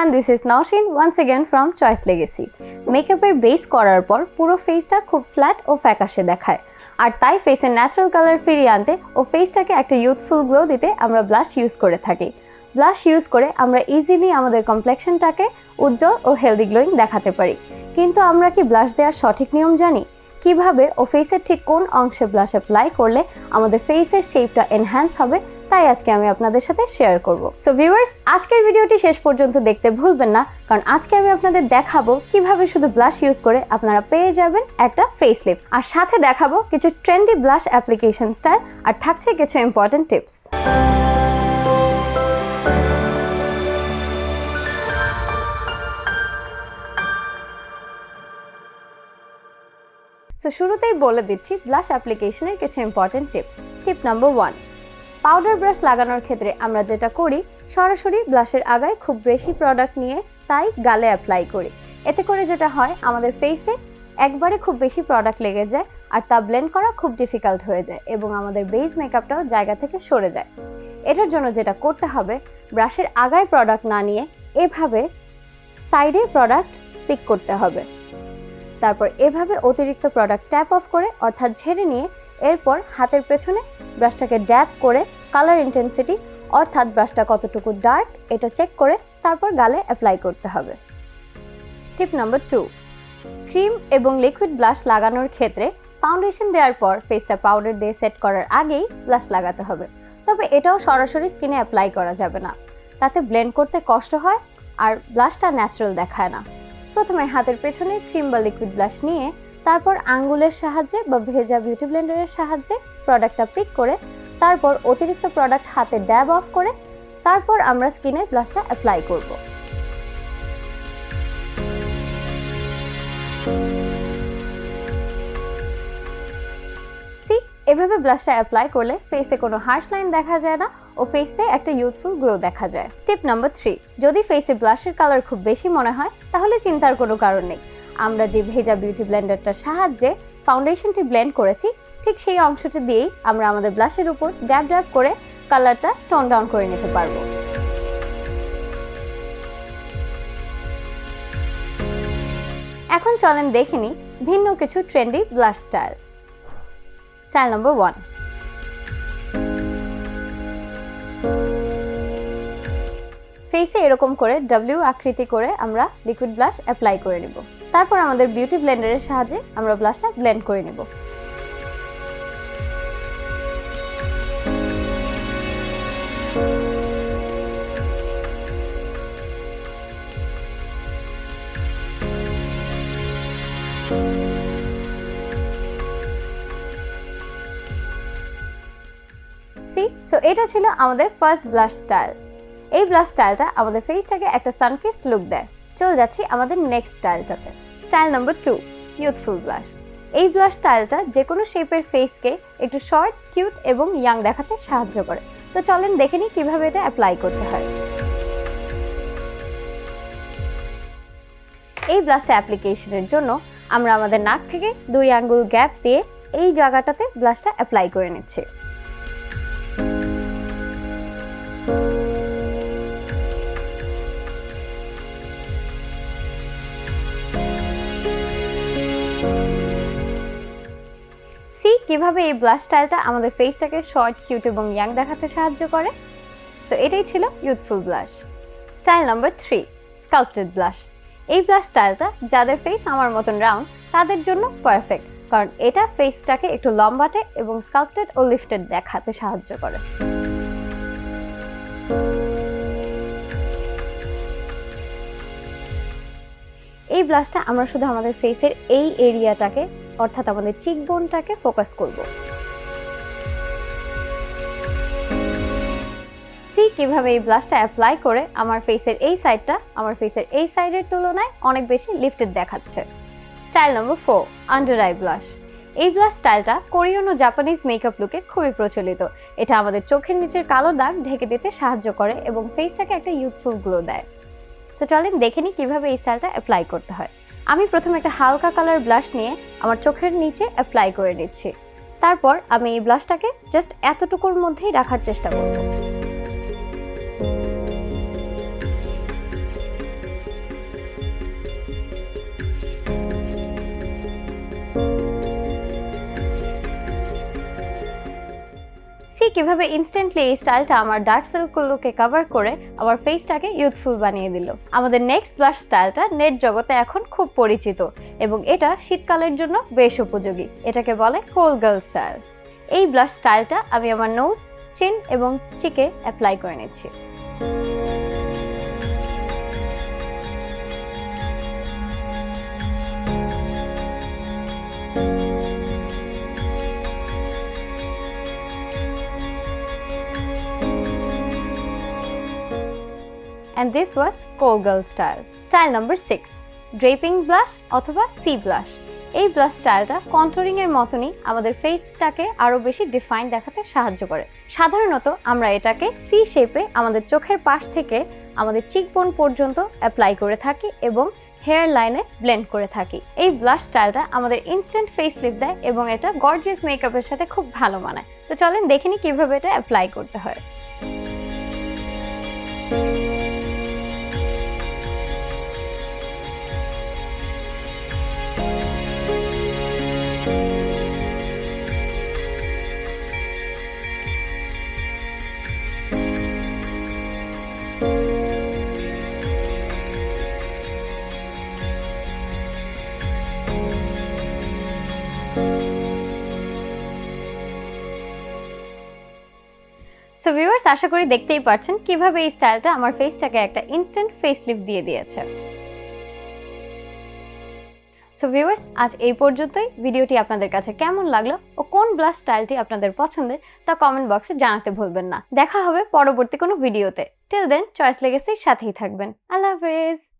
everyone, this is Naushin once again from Choice Legacy. মেকআপের base করার পর পুরো ফেসটা খুব ফ্ল্যাট ও ফ্যাকাশে দেখায়, আর তাই ফেসের ন্যাচারাল কালার ফিরিয়ে আনতে ও ফেসটাকে একটা ইউথফুল গ্লো দিতে আমরা ব্লাশ ইউজ করে থাকি। ব্লাশ ইউজ করে আমরা ইজিলি আমাদের কমপ্লেক্সনটাকে উজ্জ্বল ও হেলদি গ্লোয়িং দেখাতে পারি। কিন্তু আমরা কি ব্লাশ দেওয়ার সঠিক নিয়ম জানি? কিভাবে ও ফেসের ঠিক কোন অংশে ব্লাশ অ্যাপ্লাই করলে আমাদের ফেসের শেপটা এনহ্যান্স হবে, তাই আজকে আমি আপনাদের সাথে শেয়ার করব। সো ভিউয়ার্স, আজকের ভিডিওটি শেষ পর্যন্ত দেখতে ভুলবেন না, কারণ আজকে আমি আপনাদের দেখাবো কিভাবে শুধু ব্লাশ ইউজ করে আপনারা পেয়ে যাবেন একটা ফেস লিফট, আর সাথে দেখাবো কিছু ট্রেন্ডি ব্লাশ অ্যাপ্লিকেশন স্টাইল, আর থাকছে কিছু ইম্পর্টেন্ট টিপস। সো শুরুতেই বলে দিচ্ছি ব্লাশ অ্যাপ্লিকেশনের কিছু ইম্পর্টেন্ট টিপস। টিপ নাম্বার 1, পাউডার ব্রাশ লাগানোর ক্ষেত্রে আমরা যেটা করি, সরাসরি ব্লাশের আগায় খুব বেশি প্রোডাক্ট নিয়ে তাই গালে অ্যাপ্লাই করি। এতে করে যেটা হয়, আমাদের ফেসে একবারে খুব বেশি প্রোডাক্ট লেগে যায়, আর তা ব্লেন্ড করা খুব ডিফিকাল্ট হয়ে যায় এবং আমাদের বেস মেকআপটাও জায়গা থেকে সরে যায়। এটার জন্য যেটা করতে হবে, ব্রাশের আগায় প্রোডাক্ট না নিয়ে এভাবে সাইডে প্রোডাক্ট পিক করতে হবে। তারপর এভাবে অতিরিক্ত প্রোডাক্ট ট্যাপ অফ করে অর্থাৎ ঝেড়ে নিয়ে এরপর হাতের পেছনে ব্রাশটাকে ড্যাব করে কালার ইন্টেন্সিটি অর্থাৎ ব্রাশটা কতটুকু ডার্ক এটা চেক করে তারপর গালে অ্যাপ্লাই করতে হবে। টিপ নাম্বার 2, ক্রিম এবং লিকুইড ব্লাশ লাগানোর ক্ষেত্রে ফাউন্ডেশন দেওয়ার পর ফেসটা পাউডার দিয়ে সেট করার আগেই ব্লাশ লাগাতে হবে। তবে এটাও সরাসরি স্কিনে অ্যাপ্লাই করা যাবে না, তাতে ব্লেন্ড করতে কষ্ট হয় আর ব্লাশটা ন্যাচারাল দেখায় না। প্রথমে হাতের পেছনে ক্রিম বা লিকুইড ব্লাশ নিয়ে তারপর আঙ্গুলের সাহায্যে বা ভেজা বিউটি ব্লেন্ডারের সাহায্যে প্রোডাক্টটা পিক করে তারপর অতিরিক্ত প্রোডাক্ট হাতে ড্যাব অফ করে তারপর আমরা স্কিনে ব্লাশটা অ্যাপ্লাই করব। এভাবে ব্লাশটা অ্যাপ্লাই করলে ফেসে কোনো হার্শ লাইন দেখা যায় না ও ফেসে একটা ইউথফুল গ্লো দেখা যায়। টিপ নাম্বার 3, যদি ফেসে ব্লাশের কালার খুব বেশি মনে হয় তাহলে চিন্তার কোনো কারণ নেই। আমরা যে ভেজা বিউটি ব্লেন্ডারটার সাহায্যে ফাউন্ডেশনটি ব্লেন্ড করেছি, ঠিক সেই অংশটি দিয়েই আমরা আমাদের ব্লাশের উপর ড্যাব ড্যাব করে কালারটা টোন ডাউন করে নিতে পারবো। এখন চলেন দেখে নিই ভিন্ন কিছু trendy blush style. Style number 1, ফেসে এরকম করে ডব্লিউ আকৃতি করে আমরা লিকুইড ব্লাশ অ্যাপ্লাই করে নেব। তারপর আমাদের বিউটি ব্লেন্ডারের সাহায্যে আমরা ব্লাশটা ব্লেন্ড করে নেব। সো এটা ছিল আমাদের ফার্স্ট ব্লাশ স্টাইল। এই ব্লাশ স্টাইলটা আমাদের ফেসটাকে একটা সানকিসড লুক দেয়। চলে যাচ্ছি আমাদের নেক্সট স্টাইলটাতে। Style number 2, youthful blush. এই ব্লাশ স্টাইলটা যে কোনো শেপের ফেসকে একটু শর্ট, কিউট এবং ইয়াং দেখাতে সাহায্য করে। তো চলেন দেখে নিই কিভাবে এটা অ্যাপ্লাই করতে হয়। এই ব্লাশটা অ্যাপ্লিকেশনের জন্য আমরা আমাদের নাক থেকে 2 আঙ্গুল গ্যাপ দিয়ে এই জায়গাটাতে ব্লাশটা অ্যাপ্লাই করে নিচ্ছি। কিভাবে এই ব্লাশ স্টাইলটা আমাদের ফেসটাকে শর্ট, কিউট এবং ইয়াং দেখাতে সাহায্য করে। সো এটাই ছিল youthful blush. Style number 3, sculpted blush. এই ব্লাশ স্টাইলটা যাদের ফেস আমার মতন রাউন্ড তাদের জন্য পারফেক্ট, কারণ এটা ফেসটাকে একটু লম্বাটে এবং স্কাল্পটেড ও লিফটেড দেখাতে সাহায্য করে। এই ব্লাশটা আমরা শুধু আমাদের ফেসের এই এরিয়াটাকে অর্থাৎ আমাদের চিকবোনটাকে ফোকাস করব। কিভাবে এই ব্লাশটা অ্যাপ্লাই করে আমার ফেসের এই সাইডটা আমার ফেসের এই সাইডের তুলনায় অনেক বেশি লিফটেড দেখাচ্ছে। Style number 4, under eye blush. এই ব্লাশ স্টাইলটা কোরিয়ান ও জাপানিজ মেকআপ লুকে খুবই প্রচলিত। এটা আমাদের চোখের নিচের কালো দাগ ঢেকে দিতে সাহায্য করে এবং ফেসটাকে একটা ইউথফুল গ্লো দেয়। তো চলেন দেখে নিই কিভাবে এই স্টাইলটা অ্যাপ্লাই করতে হয়। আমি প্রথমে একটা হালকা কালার ব্লাশ নিয়ে আমার চোখের নিচে অ্যাপ্লাই করে নিচ্ছি। তারপর আমি এই ব্লাশটাকে জাস্ট এতটুকুর মধ্যেই রাখার চেষ্টা করব। কিভাবে ইনস্ট্যান্টলি এই স্টাইলটা আমার ডার্ক সার্কেলগুলোকে কভার করে আমার ফেসটাকে ইউথফুল বানিয়ে দিল। আমাদের নেক্সট ব্লাশ স্টাইলটা নেট জগতে এখন খুব পরিচিত এবং এটা শীতকালের জন্য বেশ উপযোগী। এটাকে বলে কোল্ড গার্ল স্টাইল। এই ব্লাশ স্টাইলটা আমি আমার নোজ, চিন এবং চিকে অ্যাপ্লাই করে নিচ্ছি। And this was Cold Girl style. Style number 6, draping blush অথবা সি ব্লাশ। এই ব্লাশ স্টাইলটা কন্টুরিং এর মতনই আমাদের ফেসটাকে আরো বেশি ডিফাইন দেখাতে সাহায্য করে। সাধারণত আমরা এটাকে সি শেপে আমাদের চোখের পাশ থেকে আমাদের চিকবোন পর্যন্ত অ্যাপ্লাই করে থাকি এবং হেয়ার লাইনে ব্লেন্ড করে থাকি। এই ব্লাশ স্টাইলটা আমাদের ইনস্ট্যান্ট ফেস লিফট দেয় এবং এটা গর্জিয়াস মেকআপের সাথে খুব ভালো মানায়। তো চলেন দেখে নিই কিভাবে এটা অ্যাপ্লাই করতে হয়। সো ভিউয়ার্স, আশা করি দেখতেই পাচ্ছেন কিভাবে এই স্টাইলটা আমার ফেসটাকে একটা ইনস্ট্যান্ট ফেস লিফট দিয়ে দিয়েছে। সো ভিউয়ার্স, আজ এই পর্যন্তই। ভিডিওটি আপনাদের কাছে কেমন লাগলো ও কোন ব্লাশ স্টাইলটি আপনাদের পছন্দের তা কমেন্ট বক্সে জানাতে ভুলবেন না। দেখা হবে পরবর্তী কোনো ভিডিওতে। টিল দেন চয়েস লেগেসির সাথেই থাকবেন। আল্লাহ হাফেজ।